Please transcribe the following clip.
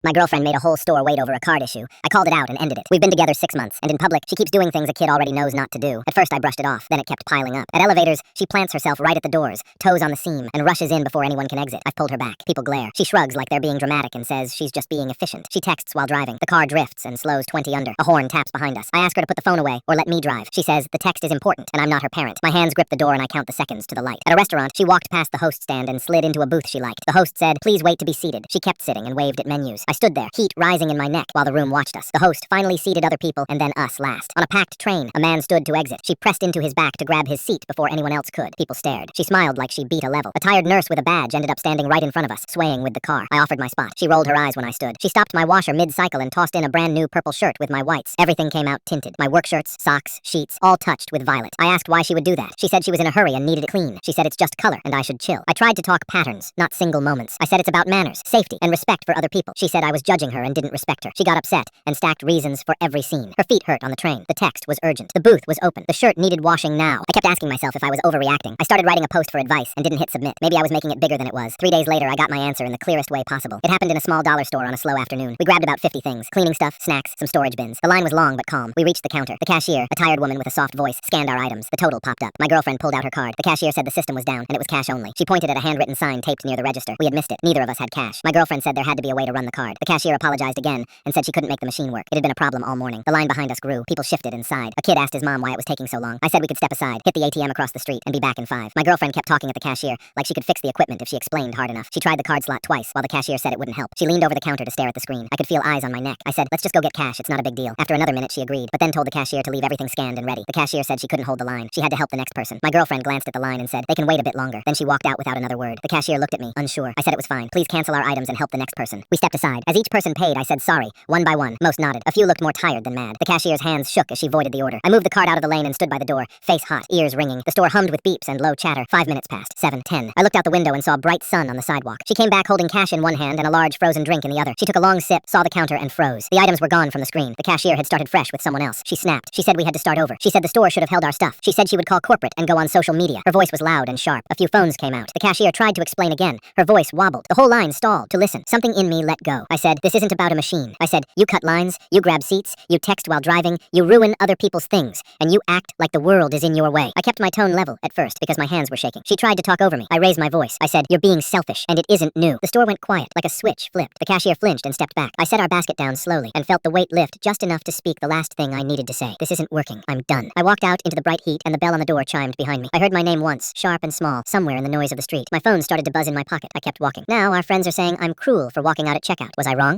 My girlfriend made a whole store wait over a card issue. I called it out and ended it. We've been together 6 months, and in public, she keeps doing things a kid already knows not to do. At first, I brushed it off, then it kept piling up. At elevators, she plants herself right at the doors, toes on the seam, and rushes in before anyone can exit. I've pulled her back. People glare. She shrugs like they're being dramatic and says she's just being efficient. She texts while driving. The car drifts and slows 20 under. A horn taps behind us. I ask her to put the phone away or let me drive. She says the text is important, and I'm not her parent. My hands grip the door and I count the seconds to the light. At a restaurant, she walked past the host stand and slid into a booth she liked. The host said, "Please wait to be seated." She kept sitting and waved at menus. I stood there, heat rising in my neck, while the room watched us. The host finally seated other people and then us last. On a packed train, a man stood to exit. She pressed into his back to grab his seat before anyone else could. People stared. She smiled like she beat a level. A tired nurse with a badge ended up standing right in front of us, swaying with the car. I offered my spot. She rolled her eyes when I stood. She stopped my washer mid-cycle and tossed in a brand new purple shirt with my whites. Everything came out tinted. My work shirts, socks, sheets, all touched with violet. I asked why she would do that. She said she was in a hurry and needed it clean. She said it's just color and I should chill. I tried to talk patterns, not single moments. I said it's about manners, safety, and respect for other people. She said I was judging her and didn't respect her. She got upset and stacked reasons for every scene. Her feet hurt on the train. The text was urgent. The booth was open. The shirt needed washing now. I kept asking myself if I was overreacting. I started writing a post for advice and didn't hit submit. Maybe I was making it bigger than it was. 3 days later, I got my answer in the clearest way possible. It happened in a small dollar store on a slow afternoon. We grabbed about 50 things. Cleaning stuff, snacks, some storage bins. The line was long but calm. We reached the counter. The cashier, a tired woman with a soft voice, scanned our items. The total popped up. My girlfriend pulled out her card. The cashier said the system was down and it was cash only. She pointed at a handwritten sign taped near the register. We had missed it. Neither of us had cash. My girlfriend said there had to be a way to run the card. The cashier apologized again and said she couldn't make the machine work. It had been a problem all morning. The line behind us grew. People shifted and sighed. A kid asked his mom why it was taking so long. I said we could step aside, hit the ATM across the street, and be back in 5. My girlfriend kept talking at the cashier like she could fix the equipment if she explained hard enough. She tried the card slot twice while the cashier said it wouldn't help. She leaned over the counter to stare at the screen. I could feel eyes on my neck. I said, "Let's just go get cash. It's not a big deal." After another minute, she agreed, but then told the cashier to leave everything scanned and ready. The cashier said she couldn't hold the line. She had to help the next person. My girlfriend glanced at the line and said, "They can wait a bit longer." Then she walked out without another word. The cashier looked at me, unsure. I said it was fine. Please cancel our items and help the next person. We stepped aside. As each person paid, I said sorry, one by one. Most nodded. A few looked more tired than mad. The cashier's hands shook as she voided the order. I moved the cart out of the lane and stood by the door, face hot, ears ringing. The store hummed with beeps and low chatter. 5 minutes passed. 7, 10. I looked out the window and saw a bright sun on the sidewalk. She came back holding cash in one hand and a large frozen drink in the other. She took a long sip, saw the counter, and froze. The items were gone from the screen. The cashier had started fresh with someone else. She snapped. She said we had to start over. She said the store should have held our stuff. She said she would call corporate and go on social media. Her voice was loud and sharp. A few phones came out. The cashier tried to explain again. Her voice wobbled. The whole line stalled to listen. Something in me let go. I said, "This isn't about a machine." I said, "You cut lines, you grab seats, you text while driving, you ruin other people's things, and you act like the world is in your way." I kept my tone level at first because my hands were shaking. She tried to talk over me. I raised my voice. I said, "You're being selfish, and it isn't new." The store went quiet, like a switch flipped. The cashier flinched and stepped back. I set our basket down slowly and felt the weight lift just enough to speak the last thing I needed to say. "This isn't working. I'm done." I walked out into the bright heat and the bell on the door chimed behind me. I heard my name once, sharp and small, somewhere in the noise of the street. My phone started to buzz in my pocket. I kept walking. Now our friends are saying I'm cruel for walking out at checkout. Was I wrong?